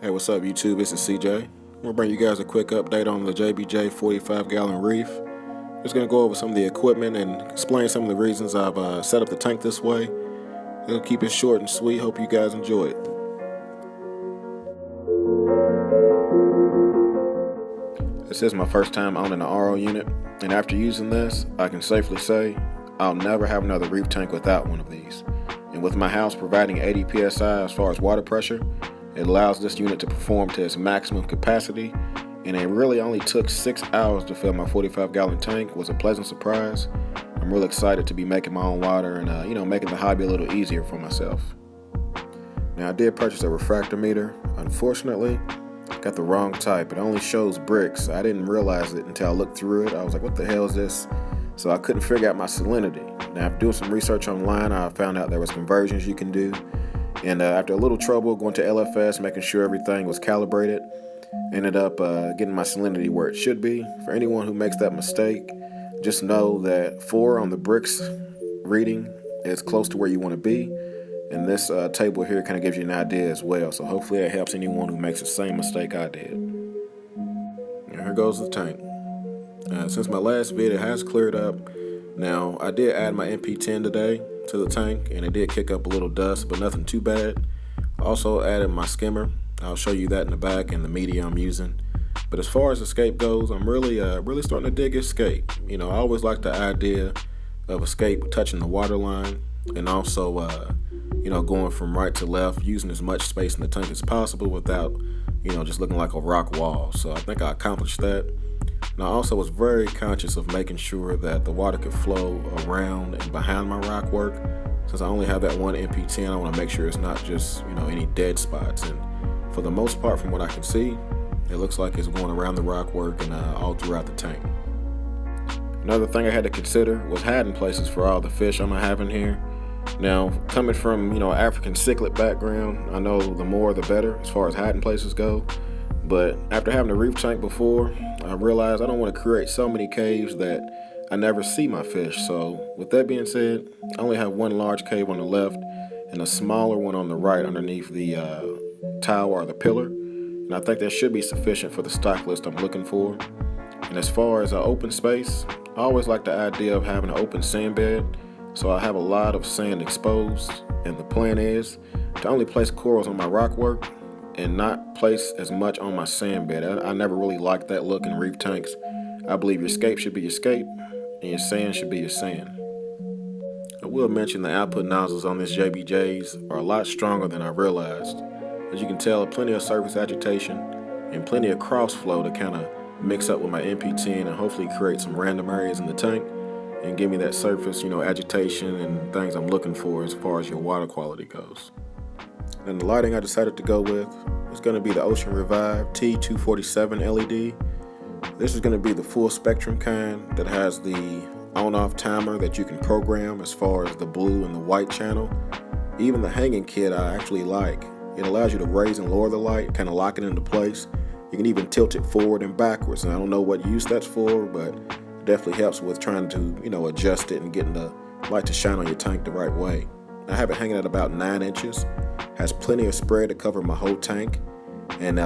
Hey, what's up YouTube? This is CJ. I'm going to bring you guys a quick update on the JBJ 45-gallon Reef. Just going to go over some of the equipment and explain some of the reasons I've set up the tank this way. It'll keep it short and sweet. Hope you guys enjoy it. This is my first time owning an RO unit, and after using this, I can safely say I'll never have another Reef tank without one of these. And with my house providing 80 psi as far as water pressure, it allows this unit to perform to its maximum capacity, and it really only took 6 hours to fill my 45-gallon tank. It was a pleasant surprise. I'm really excited to be making my own water and making the hobby a little easier for myself. Now, I did purchase a refractor meter. Unfortunately, I got the wrong type. It only shows bricks. I didn't realize it until I looked through it. I was like, what the hell is this? So I couldn't figure out my salinity. Now, after doing some research online, I found out there was conversions you can do. And after a little trouble going to LFS, making sure everything was calibrated, ended up getting my salinity where it should be. For anyone who makes that mistake, just know that 4 on the bricks reading is close to where you want to be. And this table here kind of gives you an idea as well. So hopefully it helps anyone who makes the same mistake I did. And here goes the tank. Since my last video, it has cleared up. Now, I did add my MP10 today to the tank, and it did kick up a little dust, but nothing too bad. Also added my skimmer. I'll show you that in the back and the media I'm using. But as far as Escape goes, I'm really starting to dig Escape. I always like the idea of Escape touching the water line, and also going from right to left, using as much space in the tank as possible without just looking like a rock wall. So I think I accomplished that. And I also was very conscious of making sure that the water could flow around and behind my rock work. Since I only have that one MP10, I want to make sure it's not just any dead spots. And for the most part, from what I can see, it looks like it's going around the rock work and all throughout the tank. Another thing I had to consider was hiding places for all the fish I'm having here. Now, coming from African cichlid background, I know the more the better as far as hiding places go. But after having a Reef tank before, I realized I don't want to create so many caves that I never see my fish. So with that being said, I only have one large cave on the left and a smaller one on the right underneath the tower or the pillar. And I think that should be sufficient for the stock list I'm looking for. And as far as open space, I always like the idea of having an open sand bed. So I have a lot of sand exposed, and the plan is to only place corals on my rock work and not place as much on my sand bed. I never really liked that look in Reef tanks. I believe your Escape should be your Escape and your sand should be your sand. I will mention the output nozzles on this JBJs are a lot stronger than I realized. As you can tell, plenty of surface agitation and plenty of cross flow to kind of mix up with my MP10 and hopefully create some random areas in the tank and give me that surface, agitation and things I'm looking for as far as your water quality goes. And the lighting I decided to go with is going to be the Ocean Revive T247 LED. This is going to be the full spectrum kind that has the on-off timer that you can program as far as the blue and the white channel. Even the hanging kit I actually like. It allows you to raise and lower the light, kind of lock it into place. You can even tilt it forward and backwards, and I don't know what use that's for, but it definitely helps with trying to adjust it and getting the light to shine on your tank the right way. I have it hanging at about 9 inches. Has plenty of spread to cover my whole tank, and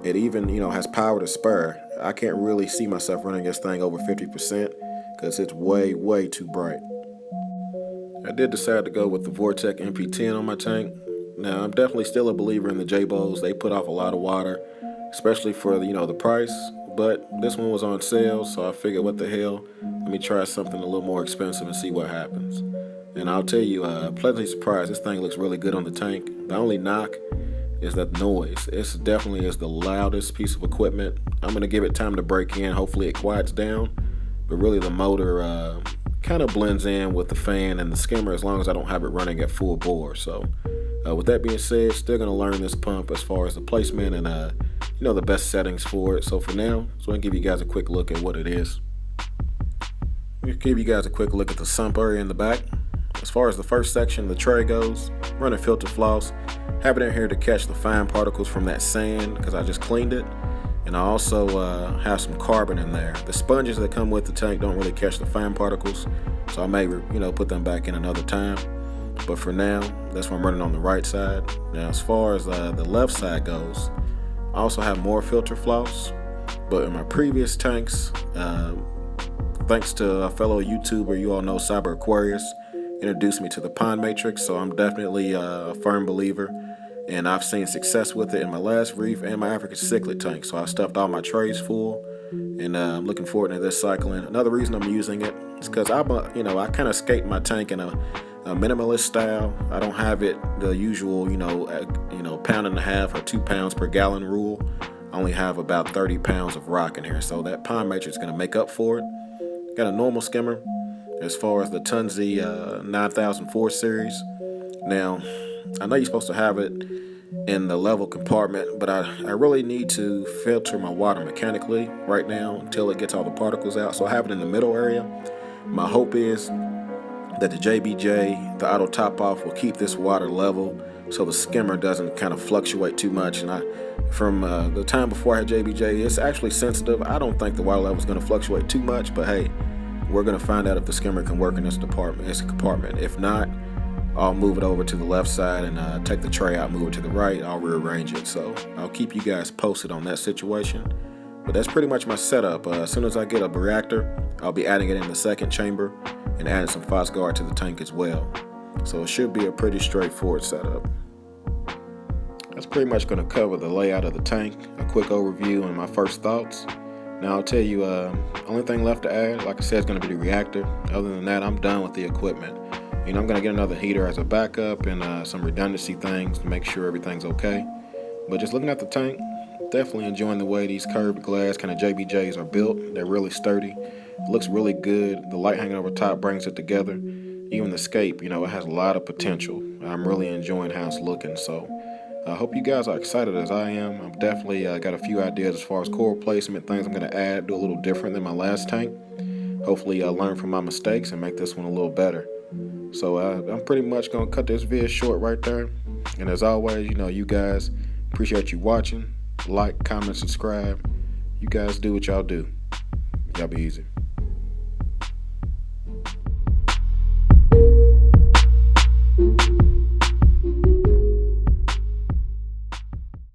it even has power to spare. I can't really see myself running this thing over 50% because it's way too bright. I did decide to go with the Vortec MP10 on my tank. Now, I'm definitely still a believer in the J-Bowls. They put off a lot of water, especially for the price, but this one was on sale, so I figured, what the hell, let me try something a little more expensive and see what happens. And I'll tell you, pleasantly surprised, this thing looks really good on the tank. The only knock is that noise. It definitely is the loudest piece of equipment. I'm going to give it time to break in. Hopefully it quiets down. But really the motor kind of blends in with the fan and the skimmer as long as I don't have it running at full bore. So with that being said, still going to learn this pump as far as the placement and the best settings for it. So for now, just want to give you guys a quick look at what it is. Let me give you guys a quick look at the sump area in the back. As far as the first section, the tray goes, running filter floss, have it in here to catch the fine particles from that sand because I just cleaned it. And I also have some carbon in there. The sponges that come with the tank don't really catch the fine particles, so I may put them back in another time. But for now, that's why I'm running on the right side. Now, as far as the left side goes, I also have more filter floss, but in my previous tanks, thanks to a fellow YouTuber you all know, Cyber Aquarius, introduced me to the pond matrix, so I'm definitely a firm believer, and I've seen success with it in my last reef and my African cichlid tank. So I stuffed all my trays full, and I'm looking forward to this cycling. Another reason I'm using it is because I kind of skate my tank in a minimalist style. I don't have it the usual, pound and a half or 2 pounds per gallon rule. I only have about 30 pounds of rock in here, so that pond matrix is going to make up for it. Got a normal skimmer as far as the Tunzi 9004 series. Now, I know you're supposed to have it in the level compartment, but I really need to filter my water mechanically right now until it gets all the particles out. So I have it in the middle area. My hope is that the JBJ, the auto top off, will keep this water level so the skimmer doesn't kind of fluctuate too much. And from the time before I had JBJ, it's actually sensitive. I don't think the water level is going to fluctuate too much, but hey, we're going to find out if the skimmer can work in this compartment. If not, I'll move it over to the left side and take the tray out, move it to the right. I'll rearrange it. So I'll keep you guys posted on that situation. But that's pretty much my setup. As soon as I get a reactor, I'll be adding it in the second chamber and adding some Phosguard to the tank as well. So it should be a pretty straightforward setup. That's pretty much going to cover the layout of the tank, a quick overview and my first thoughts. Now I'll tell you, only thing left to add, like I said, is going to be the reactor. Other than that, I'm done with the equipment. I'm going to get another heater as a backup and some redundancy things to make sure everything's okay. But just looking at the tank, definitely enjoying the way these curved glass kind of JBJs are built. They're really sturdy. It looks really good. The light hanging over top brings it together. Even the scape, it has a lot of potential. I'm really enjoying how it's looking. So I hope you guys are excited as I am. I've definitely got a few ideas as far as core placement, things I'm going to add, do a little different than my last tank. Hopefully learn from my mistakes and make this one a little better. So I'm pretty much going to cut this video short right there. And as always, you guys, appreciate you watching. Like, comment, subscribe. You guys do what y'all do. Y'all be easy.